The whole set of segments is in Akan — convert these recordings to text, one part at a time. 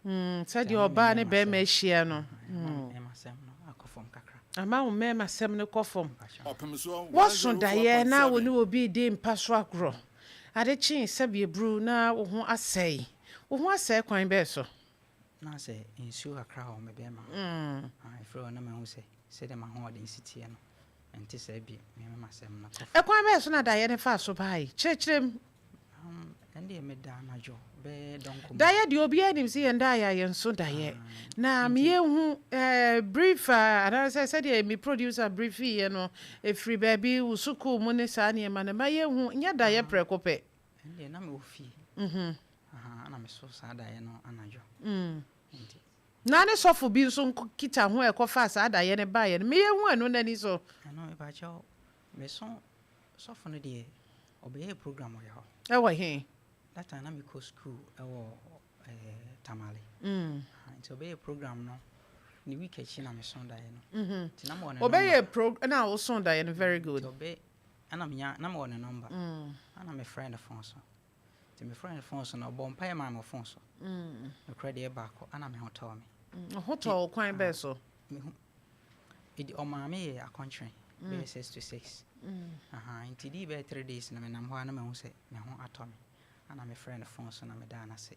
Said your barney bear me share no. Masem no akofom kakra. Ama wo me masem no kofom. Opemsuo. What's on daye na wo ni obi di mpaso agro. Ade chin sabe bru na wo ho asɛe. Wo ho asɛe kwan be so. Na se nsuo kakra ho me be ma. Ifro na me hu se de ma ho ode nsitie no. Enti se bi me masem no kofom. E kwan be so na daye ne fa so bai. Kyerkyerem. Ende me da na jo be donko. Daye di obi anim si yenda ya yenso daye. Na me hu brief ana say dey me producer brief ye no e free baby usuku mu ne sa ne ma na ma ye hu nya daye prekope. Ende na me ofi. Ana me so sa daye no anajo. Enti na ne sofo bi so kita ho e kofa sa daye ne ba ye me ye hu anu nani so. Ano e ba cho me so sofo no de obeye program o ya ho. E wa he. That time I go school Tamale. So be a program no. Ni week na me Sunday no. Ti na mo obey a program na o Sunday and very good. Obey ana me na mo ne number. Ana me friend phone so. Ti me friend phone so no bon pay ma mo phone so. Me credit back ana me hotel me. Hotel kwan be so. Me hu. Idi o ma me a country. Be 6 to 6. Inti di be 3 days na me nam ho ana me hu se me ho atomi. Ana me friend phone so na me da na se.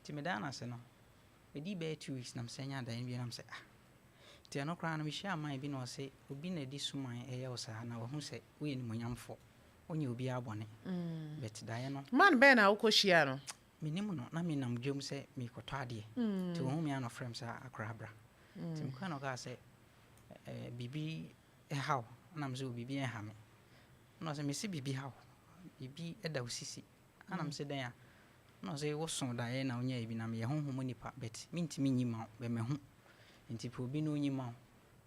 Ti me da na se no. E di be 2 weeks na me senya da bi na me se ti ano kra na me hia man bi na o se obi na di suman e ye o sa na wo hu se wo ye ni monyamfo. Onye obi abone. Bet da ye no. Man be na wo ko hia no. Me nim no na me nam dwom se me koto ade. Ti wo hu me ano frem sa akra bra. Ti me kwa no ga se bibi e haw na me se bibi e ha me. No se me se bibi haw. Bibi e da osisi. Anam se dan ya no se wo son da ye na onya ebi na me ye honhom nipa bet mintimi nyima be me hu nti po bi no nyima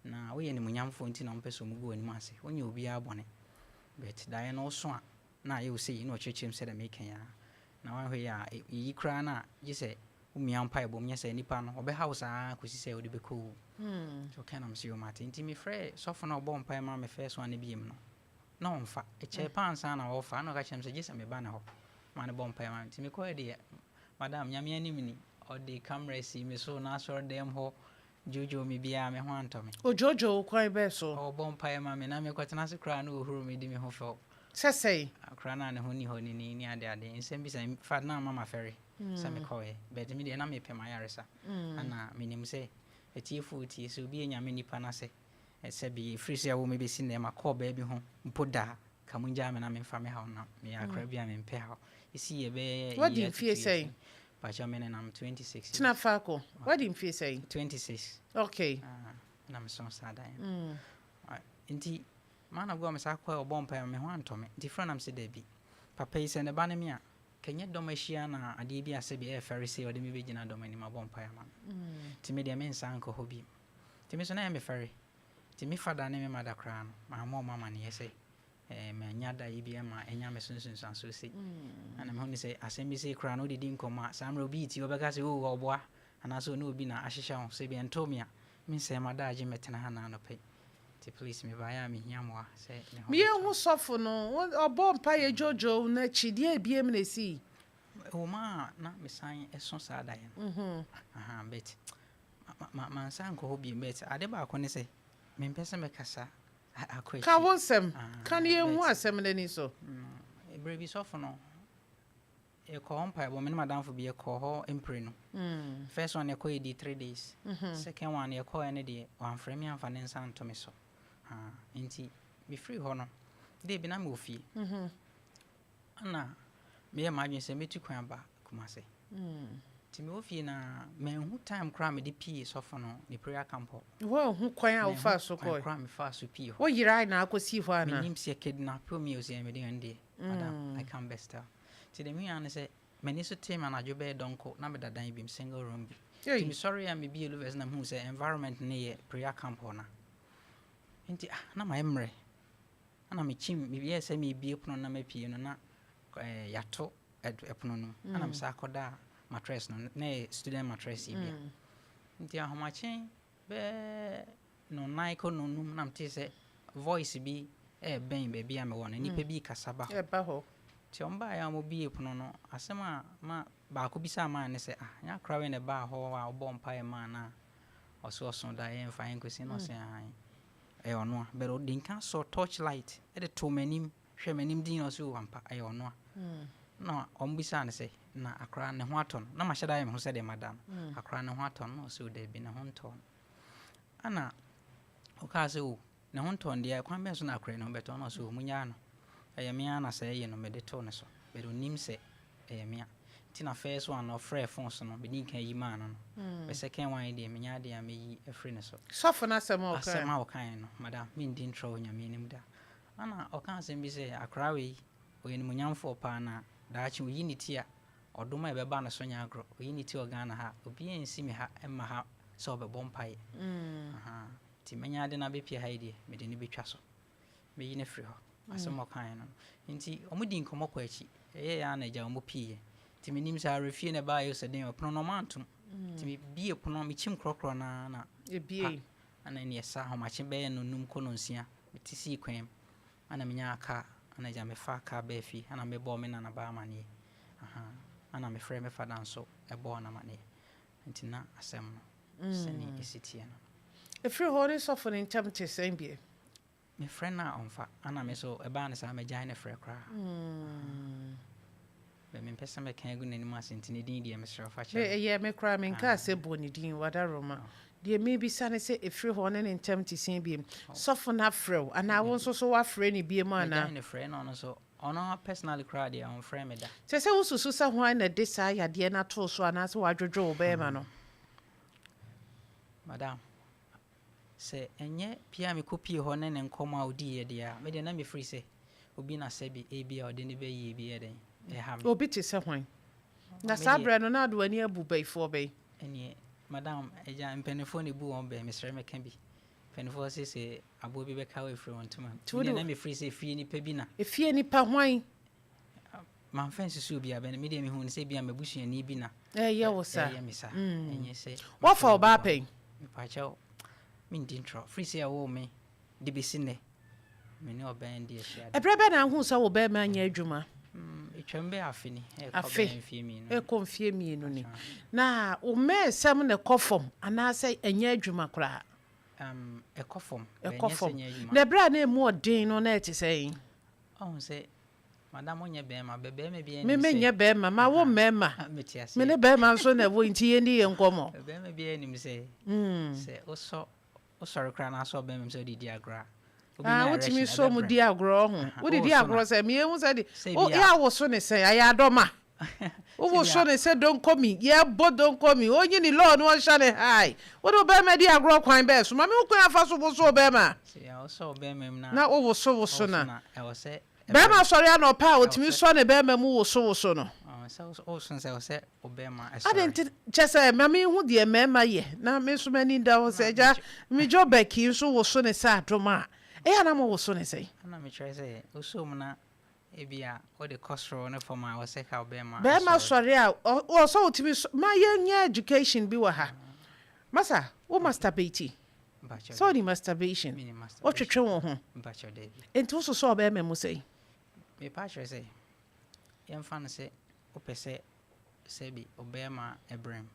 na wo ye ne munyamfo nti na mpeso mu go ani ase onya obi abone bet da ye no so a na ye wo se yi no chechim se da me kan ya na wa hwe ya yi kra na je se umia mpa ebom nya se nipa no obe house a kosi se wo de be ko so kan am se yo mate nti me frɛ sofo na obo mpa ma me first one bi em no na onfa e che pansa na wo fa na ka chem se je se me ba na ho mane bompa ma ntimi ko de madam nyame anim ni o de camera si me so na so dem ho jojo mi bia me ho antomi o jojo kwai be so o bompa ma me na me kwatena se kra na ohuru me di me ho fo sesei kra na ne ho ni ade nsem bi sa fa na mama ferry sa me ko e but me de na me pe ma yaresa ana me nim se etiefu tie so bi nyame nipa na se ese bi free se wo me be si na ma ko ba bi ho mpoda kamunja me na me fa me ha na me akra bia me mpe ha isi ye be what do you feel say pa cha me na 26 tina fako what do you feel say 26 okay na me so sada nti mana go me sa kwa obo mpa me ho antome nti fra na me se da bi papa yi se ne ba ne me a kenye dom ahia na ade bi ase bi e ferry ode me be gina dom ani ma bo mpa ma nti me de me nsa nko hobi nti me so na me ferry nti me fada ne me mada kra no ma mo mama ne yese me nyada ibia ma enya me sunsun so se ana me honi se asemi se kra no didi nkoma samra obi ti obeka se o oboa ana so no obi na ahyehya ho se bi entomia me se mada age metena ha na no pe ti please me baya me hiamwa se me hu sofo no obo mpa ye jojo na chidie ebiem na si o ma na me san eso sa da ye bet ma san ko hobi bet ade ba ko ne se me mpese me kasa ka wonsem kan ye hu asem na ni so brevi sofo no e ko mpa bo me madam fo bi e ko ho empre no first one e ko e di 3 days second one e ko ene de wan frame amfa ne nsan to me so nti be free ho no de bi na me ofie ana me ma adwen se metu kwan ba kumase ti me ofie na me hu time kra me de pie sofo no ni prayer camp wo hu kwan a wo fa so ko kra me fa so pie wo yirai na akosi ho ana me nim se kidnap me o se me de ande madam I can best ti de me an se me ni so team anajo be donko na me dadan bi single room bi ti me sorry am bi eluvers na hu se environment ne ye prayer camp na nti na ma emre ana me chim me bi se me bi epono na ma pie no na yato epono no ana me sa akoda mattress no na student mattress bia nti ahomachen be no naiko no num na mte se voice bi ben be bia me wona nipa bi kasaba e ba ho ti omba ya mo bi epono no asema ma ba ko bisa ma ne se nya kra we ne ba ho a obo mpa e ma na oso da ye mfa enkosi no se han e ono a but odin kan so torchlight e de to manim hwe manim din oso wampa e ono a no ombisa ne se na akra ne ho aton na ma hyeda ye me ho se de madam akra ne ho aton no so de bi ne ho nton ana o ka se o ne ho nton de kwan be so na akra ne ho beto no so munya no e me ana se ye no me de to ne so but onim se e me tina first one of free phones no be din kan yi ma no the second one dey me nya dey am yi e free ne so sofo na asema o kan no madam me din tro nya me nim da ana o kan se bi se akra we oyin munyamfo pa na daachi oyi ni ti a odoma e be ba na so nya agro oyi ni ti organa ha obi ensi me ha emma ha so be bompai aha ti menya de na be pia ha ide me de ni betwa so me yi ne free ho asema o kan no nti omudi nkomo kwa achi eye ya na ja omo pie ti menim sa refie ne ba yo se den opono no mantum ti me bie pono me chim krokro na e bie ana ne sa ho ma chi be no num kono nsia me ti si kwem ana me nya aka ana ja me fa ka ba fi ana me bo me na ba ma ne aha ana me frɛ me fa dan so e bo na ma ne nti na asɛm no se ni esitie no e free hore sofo ne ntam te sɛn bie me frɛ na onfa ana me so e ba ne sa me gyan ne frɛ kra be me pesa me kan gu nanim asentini din die me srɛ fa kyɛ ye me kra me nka se bo ne din wada roma de me bi sane se e free hore ne ntam te sɛn bie sofo na frɛ ana wo so wa frɛ ne bie ma na ne frɛ no so ono personally cry dia on frɛ me da se wo susu sa ho na de sa ya de na to so ana se wa dwodwo wo be ma no madam se enye pia me kopie ho ne nkoma odi ye dia me de na me free se obi na se bi e bia odi ne be ye bi ye den e ha me obi te se hwan na sabre no na do ani abu baifo be enie madam eja mpenifo ne bu won be me sere me kan bi mpenifo se abo bi be ka we free won tuma me na me free se fie ni pa bi na e fie ni pa hwan man fancy su bia be me de me hu ne se bia mabusua ni bi na ye wo sa me sa enye se what for ba pen me pa chao min din tro free se wo me de be sine me ne oban de ehia e brebe na hu sa wo be ma anya adwuma etwembe afini e konfie mi no ni na o me sem ne kofom ana se anya adwuma kra e kofom na bra na emu odin no na eti sei on se madam onye be ma be me bi me menye be ma wo me ma me ne be ma so na wo nti ye ni ye nkomo be me bi anim se se oso kra na so be me so di agra wotimi so mu di agro ho wo di agro se me hu se di o ya wo so ne se ya doma wo so ne se don komi ye bo don komi onyi ni law no sha ne hai wo do be me di agro kwan be so ma me ku afa so bo so be ma se ya so be me na wo so na e wo se be ma so ya no pa otimi so ne be ma mu wo so no o se obema adenti chese ma me hu di me ma ye na me so mani da wo se ja me jo beki so wo so ne sa adoma ana mo wo so ne sei ana me try say o so mu na e bia o de costro ne for my o se ka obema sorry o so utimi ma ye nya education bi wa ha masa wo masturbate so the masturbation o twetwe wo ho enti wo so obema mu sei me pa try say yem fan say o pese se bi obema ebrem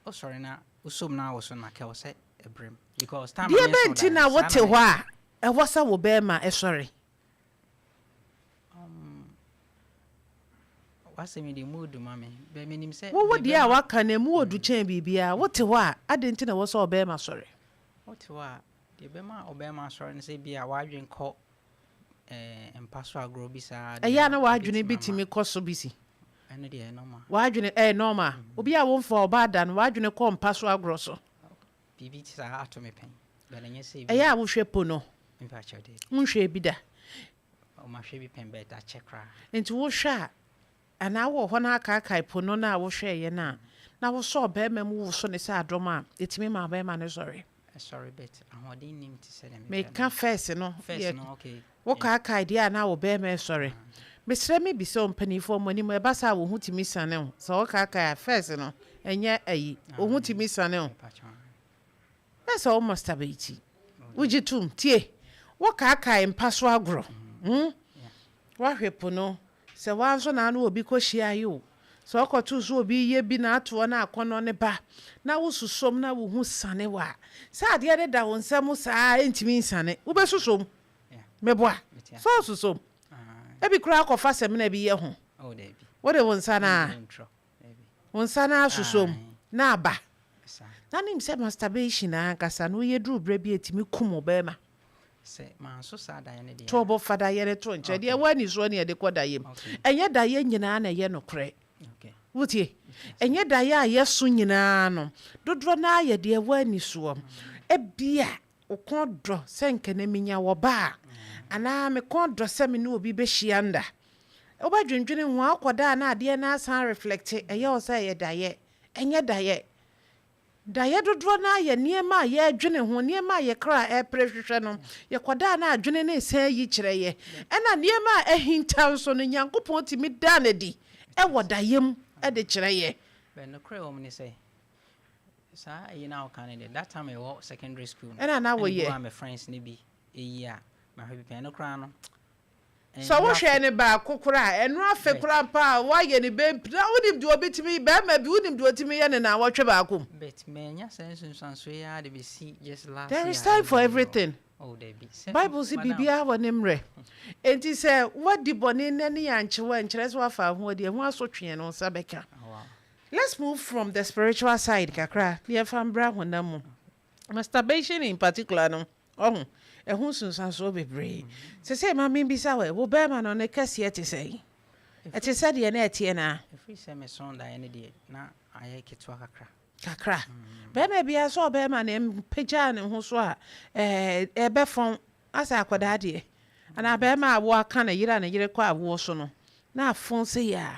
o sorry na o so mu na wo so na ka o se ebrem because time na benti na wo te ho a e wasa wo be ma e sorry wasa me di mood mame be menim se wo di a waka na mu odu chen bibia wo te ho a adenti na wo so be ma sorry wo te ho a de be ma obema sorry ne se bia wadwen kɔ empaso agro bi sa ya na wadwene bitimi kɔ so bisi eno de normal wadwene normal obi a wo mfa oba da no wadwene kɔ empaso agro so bibi ti sa ato me pen be na nye se ya wo hwe po no mfa chode nhwe bi da o ma hwe bi pen be da chekra enti wo hwa ana wo ho na aka po no na wo hwe ye na wo so be ma mu wo so ne sa adoma etimi ma be ma ne sorry bet ahodin nim ti se dem me ka first no okay wo ka aka idea na wo be ma sorry mesre me bi so mpanifo mo ni mo e ba sa wo hutimi sane ho so wo ka aka first no enye ayi wo hutimi sane ho esa wo masturbate ujitum tie wo ka aka empaso agro wa hwepo no se wa so na na obi ko hia yi o so okotu so obi ye bi na ato na akono ne ba na wo susom na wo hu sane wa sa de de da wo nsam saa entimi nsane wo be susom meboa so susom e bi kura akofa sem na bi ye ho wo de wo nsana wo nsana susom na aba na nim se masturbation ankasa no ye duru bra bi etimi kum ba ma se man so sa da ye ne de tobo fada ye ne to nche de wani so ne de koda yem enye da ye nyina na ye no kre wutie enye da ye ayeso nyina no dodro na ye de wani so ebia ukondro senke na minya wo ba ana me kondro se me no obi be hianda oba dwendwene ho akoda na ade na san reflect eye o se ye da ye enye da ye daye dodro na ye niema ye adwene ho niema ye kra e prehwehwe no ye koda na adwene na esan yi kire ye ena niema ehinta so no Nyankopon timi da na di e wodayem e de kire ye be no kra o mni say sa ye na o kan that time I was secondary school ena na wo ye my friends ni bi eyi a ma hwe bi no kra no so wo hwe ne ba kokora enu afe kora pa wa ye ne be na wonim de obetimi be ma bi wonim de otimi ye ne na wotwe ba akom bet menya sense nsanso ya de be see just last there is time for everything there be Bible si bibia wonemre enti se wadi bone nani ya nchewa nkyere so afa ho de ho asotwe no sabeka let's move from the spiritual side kakra ne fambra honam masturbation in particular no ehun sunsan so bebre se ma mi bisa we wo be ma no ne kase ete sei ete se de na ete na free se me son da ene de na aye ketwa kakra be ma bia so be ma ne peja ne ho so a be fon asa akoda de ana be ma awo aka na yire kwa awo so no na afon se ya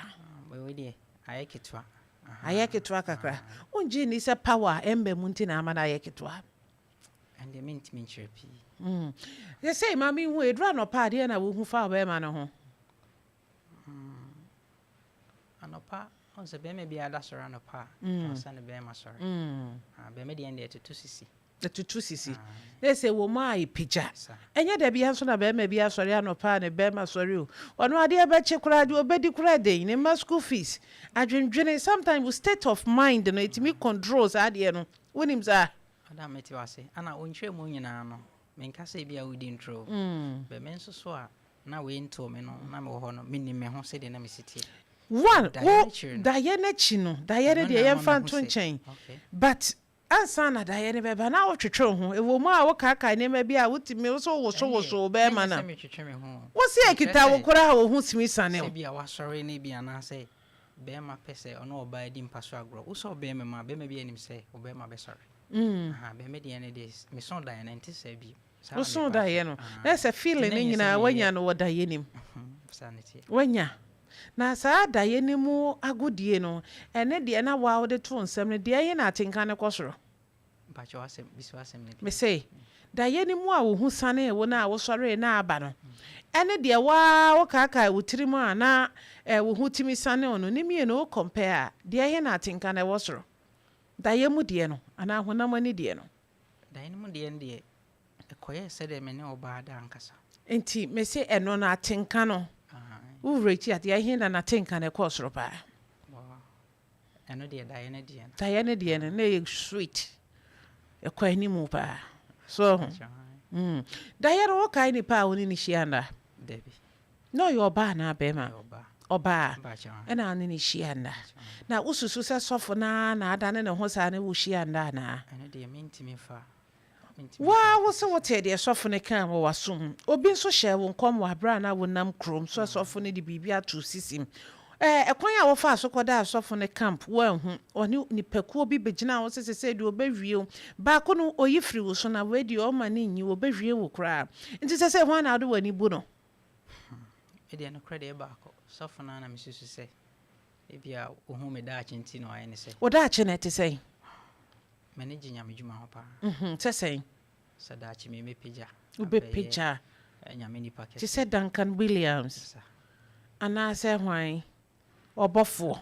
we de aye ketwa kakra unji ni se power embe munti na ama na aye ketwa and the mint chirpy they say mami hu edra no pa de na wo hu fa be ma no ho anopa on se be me bia da sora no pa on be ma sora be me de ende tutu sisi they say wo ma ipija enye da bia so na be ma bia sora anopa ne be ma sora o ono ade e be che kura de obedi kura de ne ma school fees adwendwene sometimes we state of mind no it me controls ade no wonim za ada meti wase ana onhwe mu nyina no menka se bia we din tro be men so a na we nto me no na me ho no minni me ho se de na me sitie one wo daye na chi no daye de ye mfa nto nchen but ansa na daye ne be ba na wo twetwe ho ewo mu a wo kaka ne ma bia wotimi wo be ma na wo se ekita wo kora wo hu simi sane o bia wa sori ne bia na se be ma pese ono oba di mpaso agro wo so be ma bia nim se wo be ma be sori be me de ene de me son da ene nti se bi wo son da ye no that's a feeling ni nyina wanya no wo da ye nim sanity wanya na sa da ye nimu agodie no ene de na wa wo de to nsem ne de ye na atenka ne kosoro ba cho asem biso asem ne me say da ye nimu a wo hu sane wo na wo sore na aba no ene de wa wo kaka wo tirimu ana wo hu timi sane ono ni mi no compare de ye na atenka ne wosoro da ye mu de no ana honam ani de no da ye mu de ende ekoye se de me ne oba da ankasa enti me say eno na atenka no Urechi at ya hinda na tenka ne kosoro pa. Eno de Diana Diana. Diana Diana na sweet. E kwa ni mu pa. So. Diana wo kai ni pa woni ni shianda. Debi. No your ba na be ma. Oba. E na ni shianda. Na ususu se sofo na adane ne ho sa ne wo shianda na. Eno de mentimi fa. Wa wo se wote de sofo ne kan wo wasom obi nso hye wo nkom wa bra na wonam krom so sofo ne de bibia to sisim ekwan ya wo fa so koda sofo ne camp wa hu oni nipakuo bi begina wo se de obawie ba ko no oyifri wo so na we de o ma ne nyi obawie wo kra nti se ho na ado wani bu no e de no credit ba ko sofo na misusu se e bia wo hu me da achenti no aye ne se wo da ache na te sei manage nyame djuma ho pa sesei sadachi me mepeja ube peja nyame ni packet ti se Duncan Williams ana se hwan obofo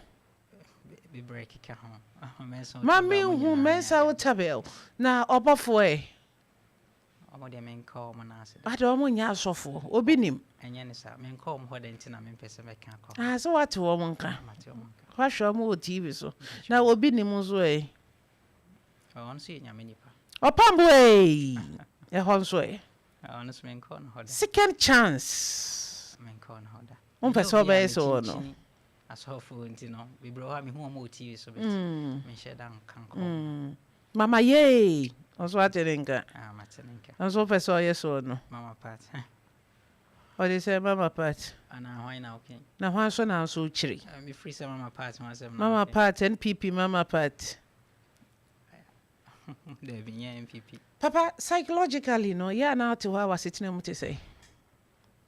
be break ka ho menso mami hu mensa wotabel na obofo omode men call mo na ase ade omo nya asofo obi nim enye ne sa men call mo ho de ntina men pese me ka ko so what wo mo nka hwahwe mo TV so na obi ni mu so on so nyame nipa Opambo e honso honest men kon hoda second chance men kon hoda person be so no asofo ntino we bro ha me hu mo TV so bet me sheda nkan mama ye onso atenenka matenenka onso person yes so no mama pat what they say mama pat ana why na okay na hwan so na so chiri me free say mama pat one say mama pat NPP mama pat there be NPP papa psychologically no ya na to how was sitting mu to say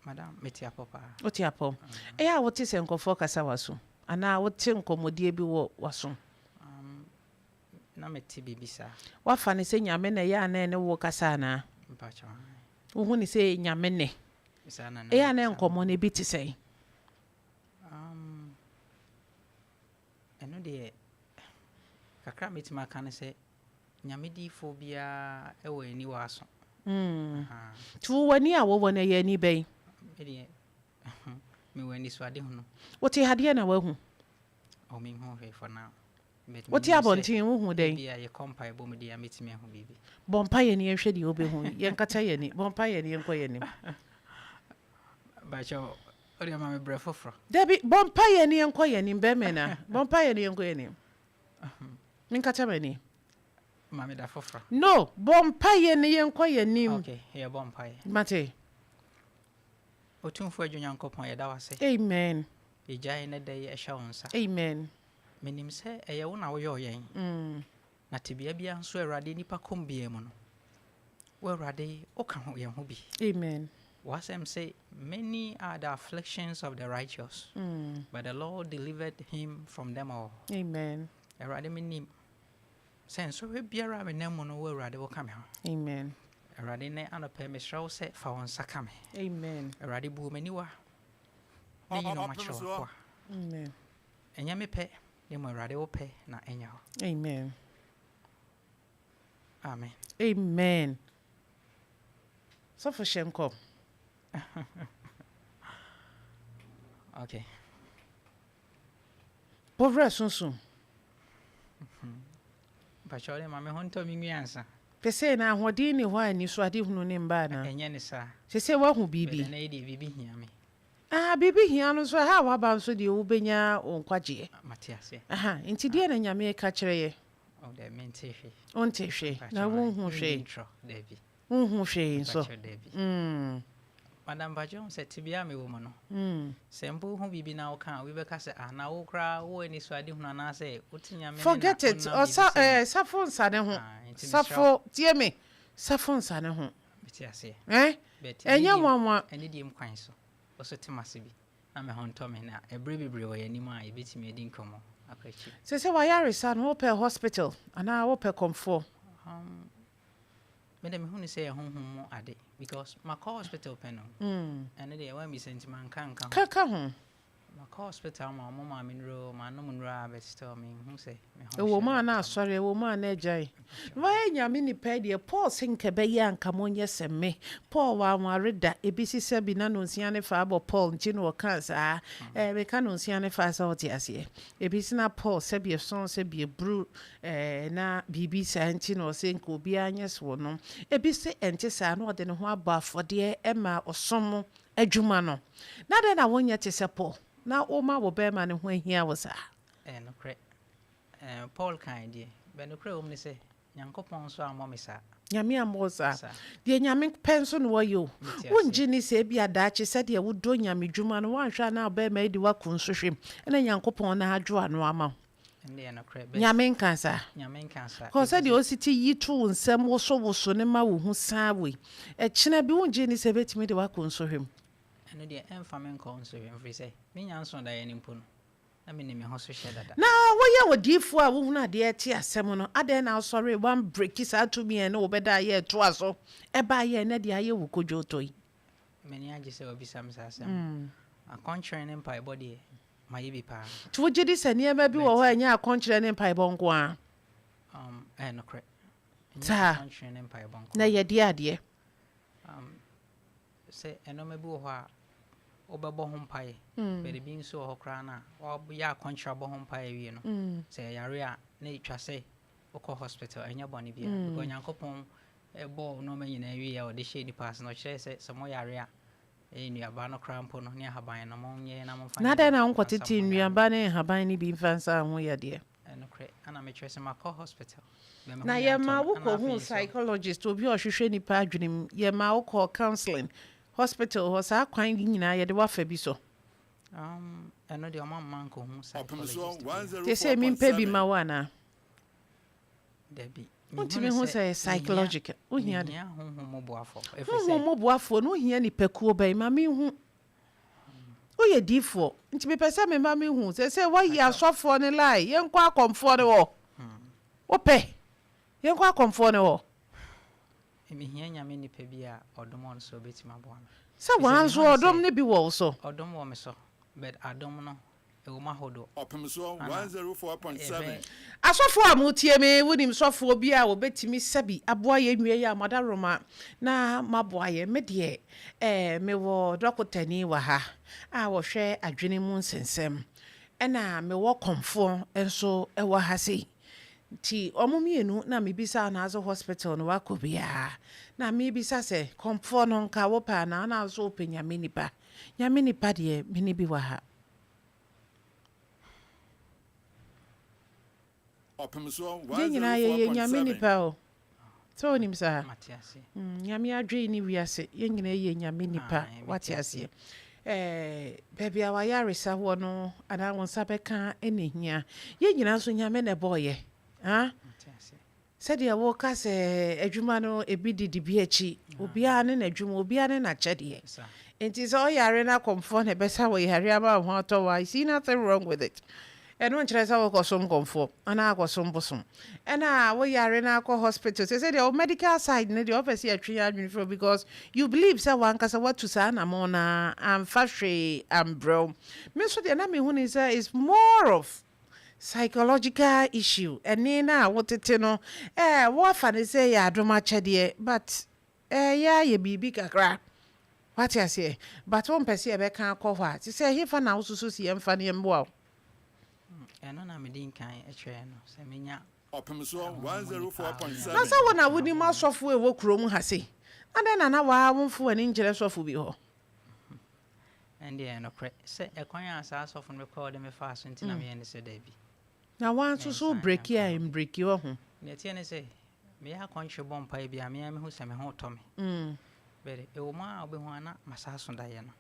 madam metia papa oti apom ya wote se nkofo kasa waso ana wote nkomodie bi wo waso na meti bibisa wafa ne se nyame na ya na ne wo kasa na mpacha wo hu ne se nyame ne isana na ya na nkomo ne bi te say eno de kakra meti maka ne se nyame di phobia ewo ani waso tu wani a wo wona ye ni bai me wani so ade hu wote hade na wahu o me hu he for now wote abontin wo hu dai bia ye compare bo me dia metime hu bibi bompa ye ne hwe de obe hu ye nkata ye ni bompa ye ne enko ye ni ba cho ori ma me brefo fro debi bompa ye ne enko ye ni be me na bompa ye ne enko ye ni nkata me ni ma me da fofro no bompa ye ne enko ye ni okay here bompa ye mate otumfo adwunya nkopon ye da wase amen ejai na da ye hwa wonsa amen menim se eye wo na wo yo yen na tebia bia nso awrade nipa kombie mu no wo awrade o ka ho ye ho bi amen wasem say many are the afflictions of the righteous but the Lord delivered him from them all amen awrade menim sense we biara me nam no wo awrade wo ka me ho amen awrade ne anope me shrawo se fa won saka me amen awrade bu mani wa ne yino ma cho amen enya me pe ne mo awrade wo pe na enya ho amen amen amen so for shenko okay povra sunsun ba chole ma me honto mi nwiansa pese na ahodi ni ho ani so ade hunu ne mba na enye ne sa sese wa hu bibi na ide bibi hia me bibi hia no so ha wa ba so de obenya onkwaje matiase nti de na nyame ka kire ye o de mente hwe onte hwe na wo hu hwe intro debi wo hu hwe so madam bajon se tibia me wo mo no sembo hu bibi na wo kan we be ka se na wo kra wo ani so ade hunu na se utinya me forget it safo nsa ne ho safo tie me safo nsa ne ho matiase enya mama eni di mkwan so o so temase bi na me honto me na ebre bibre wo yani ma e betimi edi nkomo akachi se wa yare san wo pe hospital ana wo pe comfort me dem hu ni say honhom mo ade because my hospital peno and dey when me sentiment kan ka ho my hospital ma mo ma minro ma no munro abestor me hu say me ho wo ma na asore wo ma na agyan wa nyame ni pe de Paul sinke be ya nka monye semme Paul wa wareda ebisi sabi na no nsia ne fa abo Paul nchi no kansa me ka no nsia ne fa sa oti ase ebisi na Paul sabi son sabi bru na bibi sa nchi no se nka obi anyes wo no ebisi enti sa na ode ne ho aba afode e ma osom adwuma no na de na wonye te se Paul na o ma wo be ma ne ho ahia wo sa no kre Paul kan die be no kre ni se nyankopon so amomisa nyame amoza de nyame penso no wo yo wonji ni se bia daache se de wo do nyame dwuma no wanhwa na be ma di wa kunso hwem na nyankopon na adwo ano ama ende no kre nyame nkansa ko se de ositi yitu nsem wo so ne ma wo hu sawe kina bi wonji ni se betimi de wa kunso hwem eno de emfame nkonso hwem free say me nyanso da ye ni mpo no na me ni me ho so hye dada na wo ye wodifo a wo hu na de eti asem no ade na sorry one break isa to me na obeda ye to aso e ba ye na de aye wo kodwoto yi me ni age se obisam sa asem a contrary ne mpa body ma ye bi pa to gidi se ne ma bi wo ho anya a contrary ne mpa bonko a no kre ta contrary ne mpa bonko na ye de ade se eno ma bi wo ho a obebo ho mpae but bi nso ho kra na ya contract bo ho mpae wi no say yare a na itwa say okọ hospital enya boni bia because Nyankopɔn ebo no manyina wi ya ode hye ni pass no kire say some yare a nnuaba no kra mpo no ne haban no monye na momfa na da na nkotete nnuaba ne haban ni bi mfansa ho ya de no kre ana me kire say makọ hospital na ye ma wo ko hu psychologist obi o hwehwe ni pa adwenem ye ma wo ko counseling hospital ho sa kwan nyina ye de wafa bi so eno de omamma nko hu psychologist te say mi mpa bi ma wana Debbie Untimi hu say psychological uhia de honhom boafo honhom boafo no hia ni pekuo bai ma mi hu oye difo nti me pese me ma mi hu say wa yi asofo ne lai ye nkwa akomfo ne wo ope ye nkwa akomfo ne wo emi hia nyame nipa bi a odom on so betima bo am say wan so odom ne bi wo so odom wo me so but adom no Ewuma hodo. Opemsuo 104.7. Asofo amutie me wonim sofo bi a obetimi sabi aboa ye nwie ya madaroma na maboa ye me de me wo dokotani wa ha a wo hwe adwene mu nsensem na me wo komfo enso e wa ha sei ti omumienu na me bisa na azo hospital no wakobia na me bisa se komfo no nka wo pa na na azo openya nyamenipa de me ni bi wa ha Opemsuo nyina ye nyame nipa o so nim sa Matiase nyame adwe ni wiase ye nyina ye nyame nipa watiase baby awa yaresa ho no ana won sabeka enehia ye nyina so nyame ne boye ha Matiase said ya wo ka se adwuma no ebi didi bi achi obi a ne adwuma obi a ne na chede enti so yare na comfort ne besa wo yare aba ho ato wa I see nothing wrong with it. And one chance I will some comfort, and I was some bosom. And we are in our hospital. They said the medical side, the office here, because you believe someone because what to say, I'm on I'm fashy, I'm bro. Mr. The enemy who is more of psychological issue. And Nina, what it know, what funny say, I don't much idea, but yeah, you be big a crap. What I say, but one person I can't call what. She say, he for now, so see, I'm funny and wow. eno na medin kan etwe no se menya Opemsuo 104.7. Na sa wona woni ma sofo e wo krom ha sei ade na wa wonfo ani ngire sofo bi ho ende eno kre se ekwan asa sofo no record me fa so ntina me ene se da bi na wan so break ya em break yo ho ne tie ne se me ya kwanhwe bom pa bi a me hu se me ho to me bere e wo ma obe ho ana masa so da ye no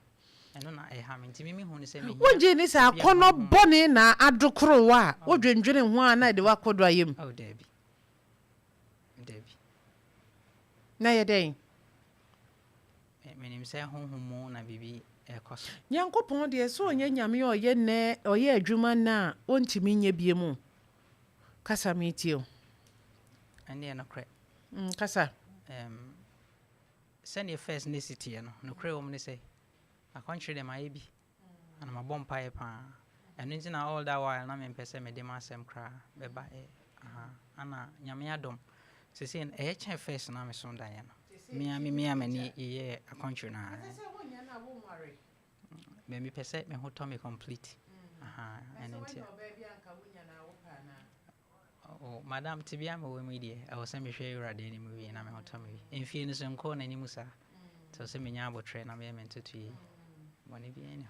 eno na e ha me ntimi me hu ne se me woje ni sa akono bone na adokro wa wodwendwene ho ana de wakodo ayem oh debi na ye den menim se honhom na bibi ekoso Nyankopon de so onye nyame oye ne oye adwuma na ontimi nye biemu kasa metio ene eno kre kasa send your first necessity no kre wo me say akwanhwe dem ayebi ana mabom pae pa eno ntina all that while na me pese me dem asem kra beba ana nyame adom sese e che first na me so da ye no me amani ye akwanhwe na sese wonya na wo mare me pese me ho to me complete eno ntia oh madam tibia me we media I was say me hwe urade ni me na me ho to me enfie ni so nko na ni musa so se me nya abotre na me mentoto yi wani bi eni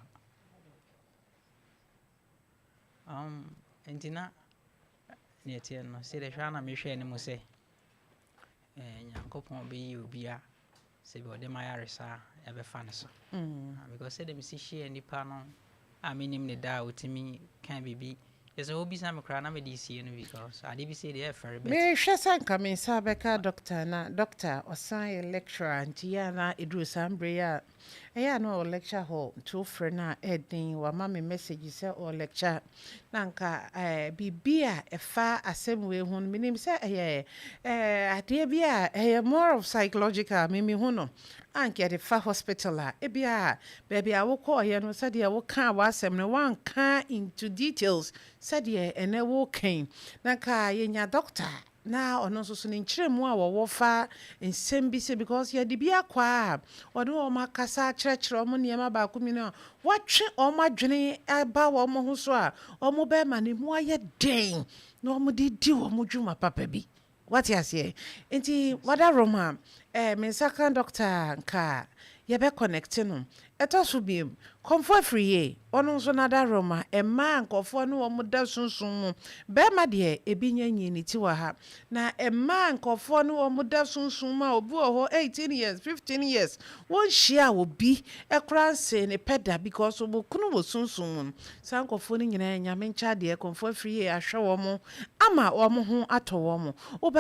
entina ne tie no se de hwa na me hwe ni mu se Nyankopɔn be yi obi a se bi ode ma yaresa e be fa ne so because se de me si hie nipa no a menim ne da otimi kan bibi yes obi sa me kra na me di sie no because ade bi se de e very better me hwe san ka me sa beka doctor na doctor osan lecturer ntia na edu sambre ya eya no lecture hall to frena edin wa ma me message say o lecture na nka bibia e fa asemwe hu menim say ade bia more of psychological me hu no anke de fa hospital a bia baby a wo call ye no say de wo kan wa asem no wan kan into details said ye ene wo kan na ka ye nya doctor na ono so ne nkyeremu a wo fa nsɛm bi se because ye de bi akwa a ɔde wo makasa kyerɛkyerɛ ɔmo nneɛma ba ko mi no watwe ɔmo adwene aba wo mo ho so a ɔmo bɛ ma ne mu ayɛ den na ɔmo de di ɔmo dwuma papa bi wate ase enti wada roma me nsaka doctor nka ye be connect no eto so biem comfort free ye ono nso nada roma emma nkofo no wo da sunsun mu be ma de ebi nyanyi ni ti wa ha na emma nkofo no wo da sunsun ma obi ho 18 years 15 years won hia obi ekran se ne peda because obo kunu wo sunsun mu san nkofo no nyina nyame ncha de comfort free ye ahwe wo mo ama wo mo ho ato wo mo